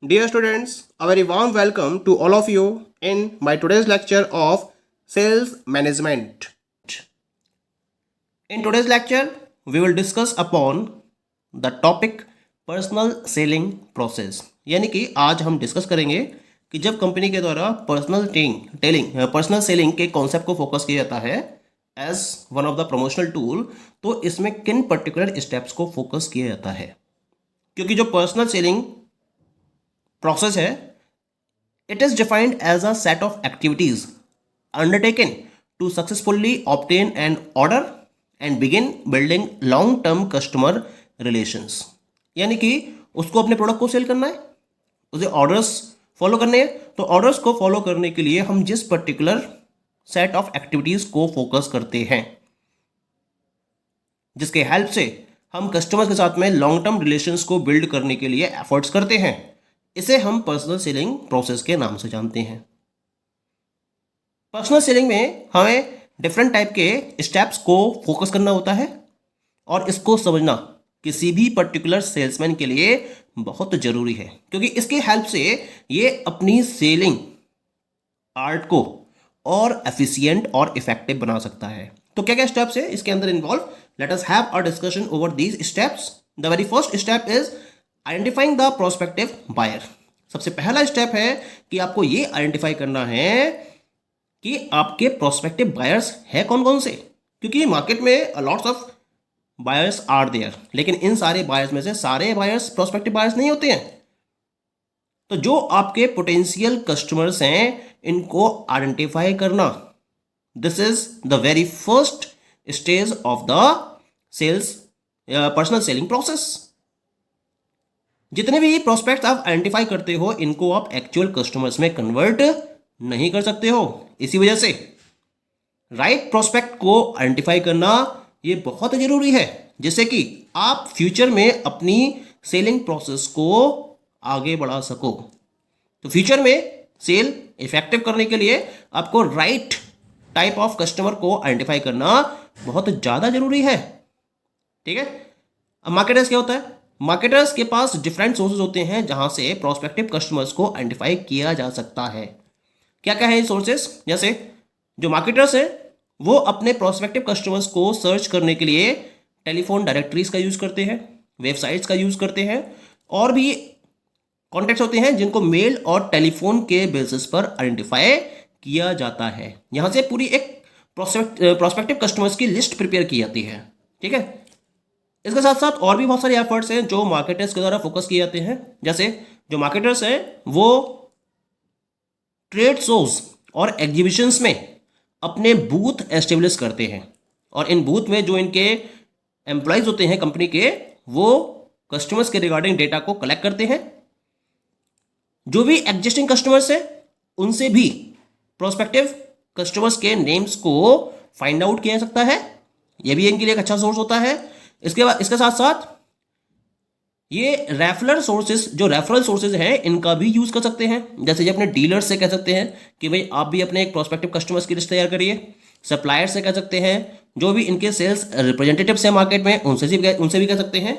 Dear students, a very warm welcome to all of you in my today's lecture of sales management. In today's lecture, we will discuss upon the topic personal selling process. यानी कि आज हम discuss करेंगे कि जब company के द्वारा personal selling के कॉन्सेप्ट को फोकस किया जाता है as one of the promotional tool, तो इसमें किन पर्टिकुलर स्टेप्स को फोकस किया जाता है। क्योंकि जो पर्सनल सेलिंग प्रोसेस है, it is defined as a set of activities undertaken to successfully obtain an order and begin building long term customer relations। यानी कि उसको अपने प्रोडक्ट को सेल करना है, उसे ऑर्डर्स फॉलो करने हैं। तो ऑर्डर्स को फॉलो करने के लिए हम जिस पर्टिकुलर सेट ऑफ एक्टिविटीज को फोकस करते हैं, जिसके हेल्प से हम कस्टमर्स के साथ में लॉन्ग टर्म रिलेशंस को बिल्ड करने के लिए एफर्ट्स करते हैं, इसे हम पर्सनल सेलिंग प्रोसेस के नाम से जानते हैं। पर्सनल सेलिंग में हमें डिफरेंट टाइप के स्टेप्स को फोकस करना होता है और इसको समझना किसी भी पर्टिकुलर सेल्समैन के लिए बहुत जरूरी है, क्योंकि इसके हेल्प से ये अपनी सेलिंग आर्ट को और एफिशिएंट और इफेक्टिव बना सकता है। तो क्या क्या स्टेप्स है इसके अंदर involve, let us have a discussion over these steps. The very first step is identifying the prospective buyer. सबसे पहला स्टेप है कि आपको ये आइडेंटिफाई करना है कि आपके प्रोस्पेक्टिव बायर्स है कौन कौन से। क्योंकि मार्केट में lots of buyers are there, लेकिन इन सारे बायर्स में से सारे बायर्स प्रोस्पेक्टिव बायर्स नहीं होते हैं। तो जो आपके पोटेंशियल कस्टमर्स हैं, इनको आइडेंटिफाई करना, this is the very first stage of the sales personal selling process. जितने भी प्रोस्पेक्ट्स आप आइडेंटिफाई करते हो, इनको आप एक्चुअल कस्टमर्स में कन्वर्ट नहीं कर सकते हो। इसी वजह से राइट प्रोस्पेक्ट को आइडेंटिफाई करना ये बहुत जरूरी है, जिससे कि आप फ्यूचर में अपनी सेलिंग प्रोसेस को आगे बढ़ा सको। तो फ्यूचर में सेल इफेक्टिव करने के लिए आपको राइट टाइप ऑफ कस्टमर को आइडेंटिफाई करना बहुत ज़्यादा जरूरी है। ठीक है। अब मार्केटर्स क्या होता है, मार्केटर्स के पास डिफरेंट सोर्सेज होते हैं जहां से प्रोस्पेक्टिव कस्टमर्स को आइडेंटिफाई किया जा सकता है। क्या क्या है ये सोर्सेज, जैसे जो मार्केटर्स हैं वो अपने प्रोस्पेक्टिव कस्टमर्स को सर्च करने के लिए टेलीफोन डायरेक्टरीज का यूज़ करते हैं, वेबसाइट्स का यूज़ करते हैं, और भी कॉन्टैक्ट्स होते हैं जिनको मेल और टेलीफोन के बेसिस पर आइडेंटिफाई किया जाता है। यहाँ से पूरी एक प्रोस्पेक्टिव कस्टमर्स की लिस्ट प्रिपेयर की जाती है। ठीक है। इसके साथ साथ और भी बहुत सारे एफर्ट्स हैं जो मार्केटर्स के द्वारा फोकस किए जाते हैं। जैसे जो मार्केटर्स हैं वो ट्रेड शोज और एग्जीबिशंस में अपने बूथ एस्टेब्लिश करते हैं, और इन बूथ में जो इनके एम्प्लॉयज होते हैं कंपनी के, वो कस्टमर्स के रिगार्डिंग डेटा को कलेक्ट करते हैं। जो भी एग्जिस्टिंग कस्टमर्स हैं उनसे भी प्रोस्पेक्टिव कस्टमर्स के नेम्स को फाइंड आउट किया जा सकता है। यह भी इनके लिए एक अच्छा सोर्स होता है। इसके साथ साथ ये रेफरल सोर्सेज, जो रेफरल सोर्सेज हैं, इनका भी यूज कर सकते हैं। जैसे ये अपने डीलर्स से कह सकते हैं कि भाई आप भी अपने एक प्रोस्पेक्टिव कस्टमर्स की लिस्ट तैयार करिए। सप्लायर्स से कह सकते हैं, जो भी इनके सेल्स रिप्रेजेंटेटिव्स हैं मार्केट में, उनसे भी कह सकते हैं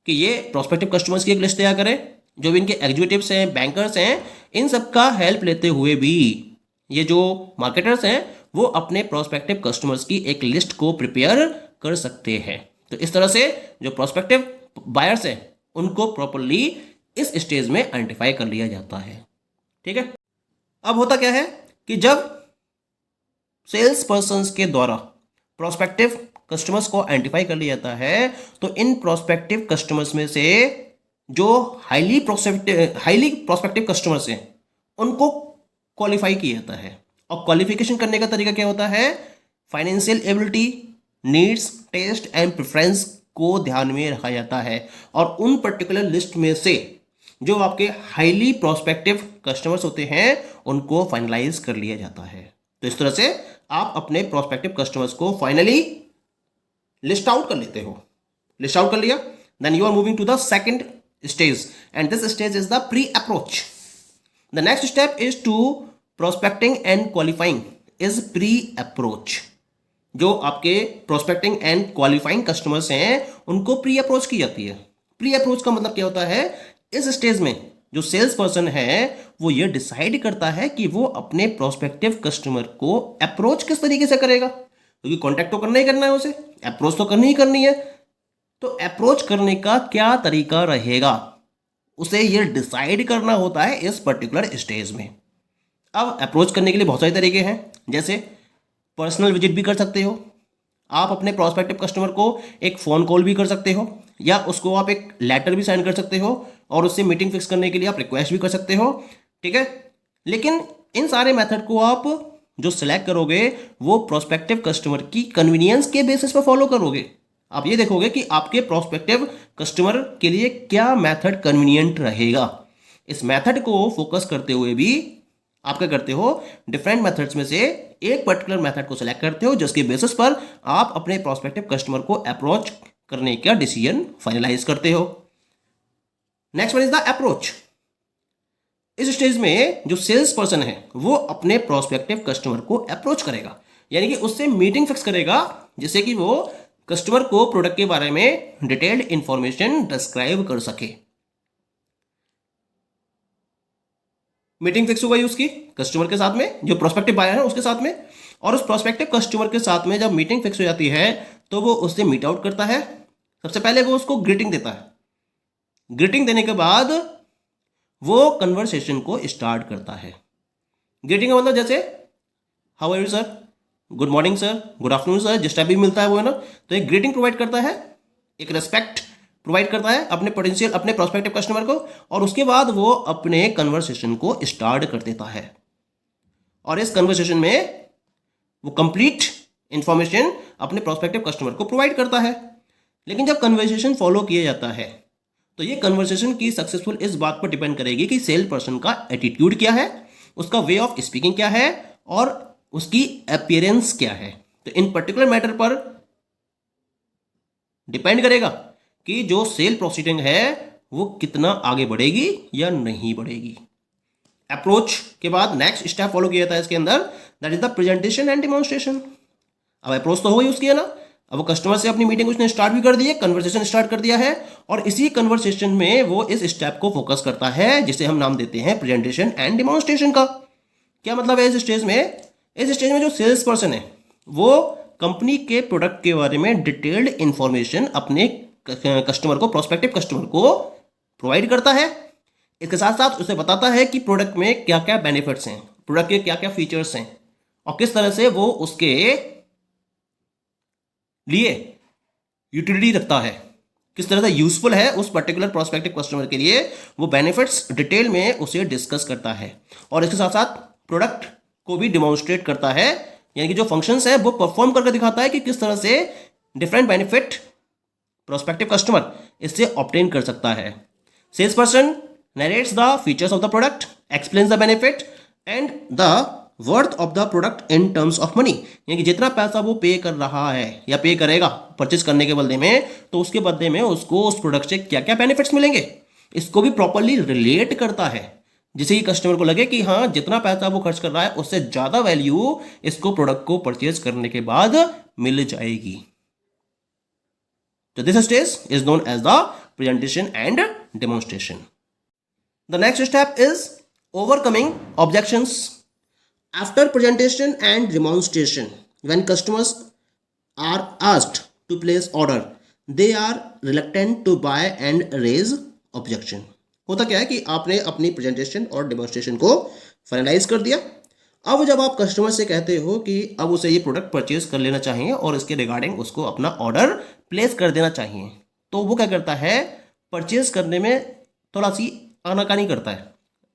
कि ये प्रोस्पेक्टिव कस्टमर्स की एक लिस्ट तैयार करें। जो भी इनके एग्जीक्यूटिव्स हैं, बैंकर्स हैं, इन सबका हेल्प लेते हुए भी ये जो मार्केटर्स हैं वो अपने प्रोस्पेक्टिव कस्टमर्स की एक लिस्ट को प्रिपेयर कर सकते हैं। तो इस तरह से जो प्रोस्पेक्टिव बायर्स हैं उनको प्रॉपर्ली इस स्टेज में आइडेंटिफाई कर लिया जाता है। ठीक है। अब होता क्या है कि जब सेल्स पर्सन्स के द्वारा प्रोस्पेक्टिव कस्टमर्स को आइडेंटिफाई कर लिया जाता है, तो इन प्रोस्पेक्टिव कस्टमर्स में से जो हाईली प्रोस्पेक्टिव कस्टमर्स हैं उनको क्वालिफाई किया जाता है। और क्वालिफिकेशन करने का तरीका क्या होता है, financial ability, needs, taste and preference को ध्यान में रखा जाता है, और उन पर्टिकुलर लिस्ट में से जो आपके हाईली प्रोस्पेक्टिव कस्टमर्स होते हैं उनको फाइनलाइज कर लिया जाता है। तो इस तरह से आप अपने प्रोस्पेक्टिव कस्टमर्स को फाइनली लिस्ट आउट कर लेते हो। लिस्ट आउट कर लिया, then you are moving to the second stage, and this stage is the pre approach. The next step is to prospecting and qualifying is pre approach. जो आपके prospecting and qualifying customers हैं उनको pre approach की जाती है। Pre approach का मतलब क्या होता है, इस स्टेज में जो सेल्स पर्सन है वो ये डिसाइड करता है कि वो अपने प्रोस्पेक्टिव कस्टमर को अप्रोच किस तरीके से करेगा, क्योंकि कॉन्टैक्ट तो करना ही करना है, उसे अप्रोच तो करनी ही करनी है। तो अप्रोच करने का क्या तरीका रहेगा उसे ये डिसाइड करना होता है इस पर्टिकुलर स्टेज में। अब अप्रोच करने के लिए बहुत सारे तरीके हैं, जैसे पर्सनल विजिट भी कर सकते हो आप, अपने प्रोस्पेक्टिव कस्टमर को एक फ़ोन कॉल भी कर सकते हो, या उसको आप एक लेटर भी साइन कर सकते हो और उससे मीटिंग फिक्स करने के लिए आप रिक्वेस्ट भी कर सकते हो, ठीक है। लेकिन इन सारे मेथड को आप जो सिलेक्ट करोगे वो प्रोस्पेक्टिव कस्टमर की कन्वीनियंस के बेसिस पर फॉलो करोगे। आप ये देखोगे कि आपके प्रोस्पेक्टिव कस्टमर के लिए क्या मेथड कन्वीनियंट रहेगा। इस मेथड को फोकस करते हुए भी आप क्या करते हो, डिफरेंट मेथड्स में से एक पर्टिकुलर मेथड को सिलेक्ट करते हो जिसके बेसिस पर आप अपने प्रोस्पेक्टिव कस्टमर को अप्रोच करने का डिसीजन फाइनलाइज करते हो। Next one is the approach. इस स्टेज में जो सेल्स पर्सन है वो अपने प्रोस्पेक्टिव कस्टमर को अप्रोच करेगा, यानी कि उससे मीटिंग फिक्स करेगा जिससे कि वो कस्टमर को प्रोडक्ट के बारे में डिटेल्ड इंफॉर्मेशन डिस्क्राइब कर सके। मीटिंग फिक्स हो गई उसकी कस्टमर के साथ में, जो प्रोस्पेक्टिव बायर है उसके साथ में, और उस प्रोस्पेक्टिव कस्टमर के साथ में जब मीटिंग फिक्स हो जाती है तो वो उससे मीट आउट करता है। सबसे पहले वो उसको ग्रीटिंग देता है। ग्रीटिंग देने के बाद वो कन्वर्सेशन को स्टार्ट करता है। ग्रीटिंग का मतलब जैसे how are you sir, good morning sir, good afternoon sir, जिस टाइप भी मिलता है वो है ना, तो एक ग्रीटिंग प्रोवाइड करता है, एक रेस्पेक्ट प्रोवाइड करता है अपने प्रोस्पेक्टिव कस्टमर को, और उसके बाद वो अपने कन्वर्सेशन को स्टार्ट कर देता है। और इस कन्वर्सेशन में वो कंप्लीट इंफॉर्मेशन अपने प्रोस्पेक्टिव कस्टमर को प्रोवाइड करता है। लेकिन जब कन्वर्सेशन फॉलो किया जाता है तो ये कन्वर्सेशन की सक्सेसफुल इस बात पर डिपेंड करेगी कि सेल पर्सन का एटीट्यूड क्या है, उसका वे ऑफ स्पीकिंग क्या है, और उसकी अपीयरेंस क्या है। तो इन पर्टिकुलर मैटर पर डिपेंड करेगा कि जो सेल प्रोसीडिंग है वो कितना आगे बढ़ेगी या नहीं बढ़ेगी। अप्रोच के बाद नेक्स्ट स्टेप फॉलो किया जाता है इसके अंदर, that is the presentation and demonstration. अब अप्रोच तो हो गई उसकी, है ना, अब वो कस्टमर से अपनी मीटिंग उसने स्टार्ट भी कर दी है, कन्वर्सेशन स्टार्ट कर दिया है, और इसी कन्वर्सेशन में वो इस स्टेप को फोकस करता है जिसे हम नाम देते हैं प्रेजेंटेशन एंड डिमॉन्स्ट्रेशन का। क्या मतलब है इस स्टेज में? इस स्टेज में जो सेल्स पर्सन है वो कंपनी के प्रोडक्ट के बारे में डिटेल्ड इंफॉर्मेशन अपने कस्टमर को, प्रोस्पेक्टिव कस्टमर को प्रोवाइड करता है। इसके साथ साथ उसे बताता है कि प्रोडक्ट में क्या क्या बेनिफिट्स हैं, प्रोडक्ट के क्या क्या फीचर्स हैं, और किस तरह से वो उसके लिए यूटिलिटी रखता है, किस तरह से यूजफुल है उस पर्टिकुलर प्रोस्पेक्टिव कस्टमर के लिए। वो बेनिफिट्स डिटेल में उसे डिस्कस करता है, और इसके साथ साथ प्रोडक्ट को भी डिमॉन्स्ट्रेट करता है, यानी कि जो फंक्शंस है वो परफॉर्म करके दिखाता है कि किस तरह से डिफरेंट बेनिफिट प्रोस्पेक्टिव कस्टमर इससे ऑब्टेन कर सकता है। Sales person narrates the features of the product, explains the benefit and the worth of the product in terms of money, यानी कि जितना पैसा वो पे कर रहा है या पे करेगा परचेज करने के बदले में, तो उसके बदले में उसको उस प्रोडक्ट से क्या क्या बेनिफिट्स मिलेंगे, इसको भी प्रॉपरली रिलेट करता है, जिससे कि कस्टमर को लगे कि हाँ जितना पैसा वो खर्च कर रहा है उससे ज़्यादा वैल्यू इसको प्रोडक्ट को परचेज करने के बाद मिल जाएगी। तो this stage is known as the presentation and demonstration. The next step is overcoming objections. After presentation and demonstration, when customers are asked to place order, they are reluctant to buy and raise objection. होता क्या है कि आपने अपनी presentation और demonstration को finalise कर दिया। अब जब आप कस्टमर से कहते हो कि अब उसे ये प्रोडक्ट परचेज कर लेना चाहिए और इसके रिगार्डिंग उसको अपना ऑर्डर प्लेस कर देना चाहिए, तो वो क्या करता है, परचेज करने में थोड़ा सी आनाकानी करता है,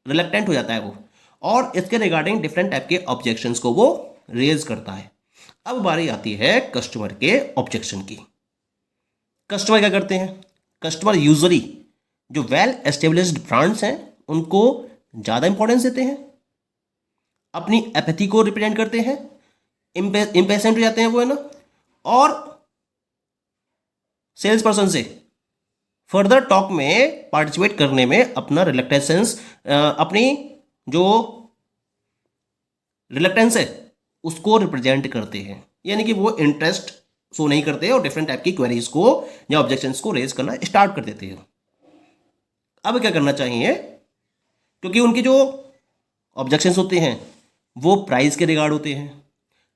रिलक्टेंट हो जाता है वो, और इसके रिगार्डिंग डिफरेंट टाइप के ऑब्जेक्शंस को वो रेज करता है। अब बारी आती है कस्टमर के ऑब्जेक्शन की। कस्टमर क्या करते हैं, कस्टमर यूजुअली जो वेल एस्टेब्लिश्ड ब्रांड्स हैं उनको ज़्यादा इंपॉर्टेंस देते हैं, अपनी एपैथी को रिप्रेजेंट करते हैं, इम्पेशेंट हो जाते हैं वो, है ना, और सेल्स पर्सन से फर्दर टॉक में पार्टिसिपेट करने में अपना रिलक्टेंस, अपनी जो रिलक्टेंस है उसको रिप्रेजेंट करते हैं, यानी कि वो इंटरेस्ट शो नहीं करते और डिफरेंट टाइप की क्वेरीज को या ऑब्जेक्शंस को रेज करना स्टार्ट कर देते हैं। अब क्या करना चाहिए, क्योंकि उनके जो ऑब्जेक्शंस होते हैं वो प्राइस के रिगार्ड होते हैं,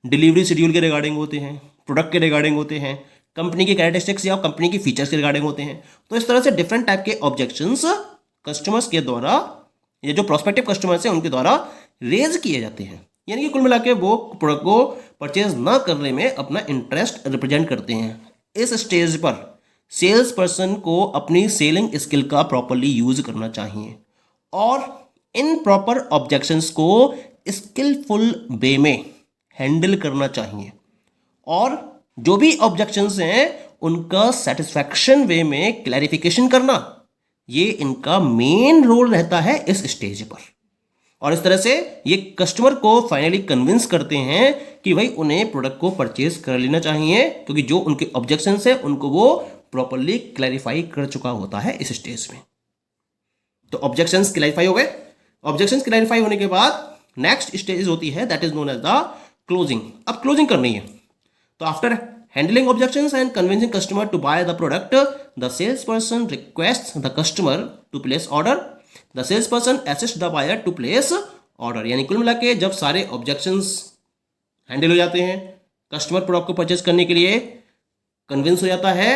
डिलीवरी शेड्यूल के रिगार्डिंग होते हैं, प्रोडक्ट के रिगार्डिंग होते हैं, कंपनी की कैरेक्टरिस्टिक्स या कंपनी की फीचर्स के रिगार्डिंग होते हैं। तो इस तरह से डिफरेंट टाइप के ऑब्जेक्शंस कस्टमर्स के द्वारा, ये जो प्रोस्पेक्टिव कस्टमर्स हैं उनके द्वारा रेज किए जाते हैं। यानी कि कुल मिला के वो प्रोडक्ट को परचेज ना करने में अपना इंटरेस्ट रिप्रेजेंट करते हैं। इस स्टेज पर सेल्स पर्सन को अपनी सेलिंग स्किल का प्रॉपरली यूज करना चाहिए और इन प्रॉपर ऑब्जेक्शंस को स्किलफुल वे में हैंडल करना चाहिए और जो भी ऑब्जेक्शंस हैं उनका सेटिस्फैक्शन वे में क्लैरिफिकेशन करना, ये इनका मेन रोल रहता है इस स्टेज पर। और इस तरह से ये कस्टमर को फाइनली कन्विंस करते हैं कि भाई उन्हें प्रोडक्ट को परचेज कर लेना चाहिए, क्योंकि जो उनके ऑब्जेक्शंस हैं उनको वो प्रॉपरली क्लैरिफाई कर चुका होता है इस स्टेज में। तो ऑब्जेक्शंस क्लैरिफाई हो गए। ऑब्जेक्शंस क्लैरिफाई होने के बाद नेक्स्ट स्टेज होती है that is known as the closing. अब क्लोजिंग करनी है। तो after handling objections and convincing customer to buy the product, the salesperson requests the customer to place order. The salesperson assists the buyer to place order. यानी कुल मिला के जब सारे objections हैंडल हो जाते हैं, कस्टमर प्रोडक्ट को परचेज करने के लिए कन्विंस हो जाता है,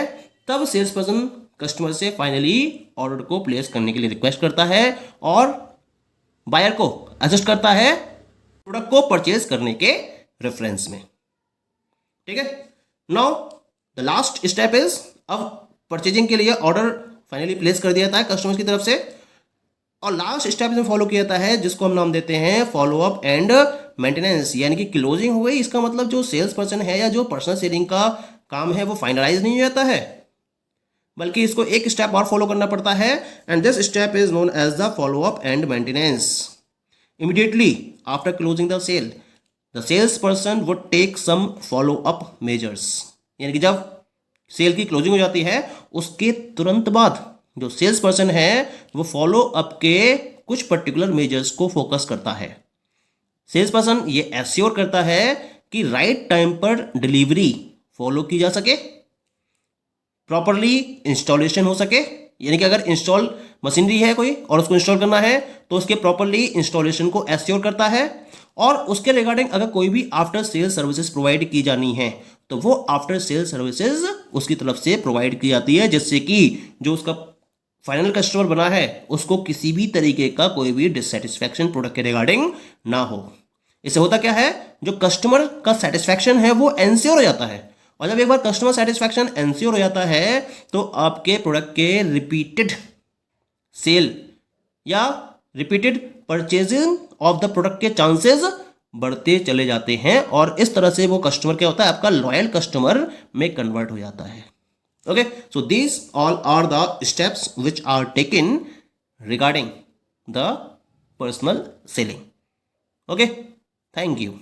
तब सेल्स पर्सन कस्टमर से फाइनली ऑर्डर को प्लेस करने के लिए रिक्वेस्ट करता है और बायर को असिस्ट करता है प्रोडक्ट को परचेज करने के रेफरेंस में। ठीक है। Now the last step is, अब परचेजिंग के लिए ऑर्डर फाइनली प्लेस कर दिया जाता है कस्टमर्स की तरफ से और लास्ट स्टेप में फॉलो किया जाता है जिसको हम नाम देते हैं फॉलो अप एंड मेंटेनेंस। यानी कि क्लोजिंग हो गई, इसका मतलब जो सेल्स पर्सन है या जो पर्सनल सेलिंग का काम है वो फाइनलाइज नहीं हो जाता है, बल्कि इसको एक स्टेप और फॉलो करना पड़ता है and this step is known as the follow up and maintenance. Immediately after closing the sale the sales person would take some follow up measures. यानी कि जब सेल की क्लोजिंग हो जाती है उसके तुरंत बाद जो सेल्स पर्सन है वो फॉलो अप के कुछ पर्टिकुलर मेजर्स को फोकस करता है। सेल्स पर्सन ये एश्योर करता है कि राइट टाइम पर डिलीवरी फॉलो की जा सके, प्रॉपरली इंस्टॉलेशन हो सके। यानी कि अगर इंस्टॉल मशीनरी है कोई और उसको इंस्टॉल करना है तो उसके प्रॉपरली इंस्टॉलेशन को एश्योर करता है और उसके रिगार्डिंग अगर कोई भी आफ्टर सेल सर्विसेज प्रोवाइड की जानी है तो वो आफ्टर सेल सर्विसेज उसकी तरफ से प्रोवाइड की जाती है, जिससे कि जो उसका फाइनल कस्टमर बना है उसको किसी भी तरीके का कोई भी डिससेटिस्फैक्शन प्रोडक्ट के रिगार्डिंग ना हो। इससे होता क्या है, जो कस्टमर का सेटिस्फैक्शन है वो एंश्योर हो जाता है और जब एक बार कस्टमर सेटिस्फैक्शन एंश्योर हो जाता है तो आपके प्रोडक्ट के रिपीटेड सेल या repeated purchasing of the product के चांसेस बढ़ते चले जाते हैं और इस तरह से वो कस्टमर क्या होता है, आपका लॉयल कस्टमर में कन्वर्ट हो जाता है। Okay, so these all are the steps which are taken regarding the personal selling. Okay, thank you.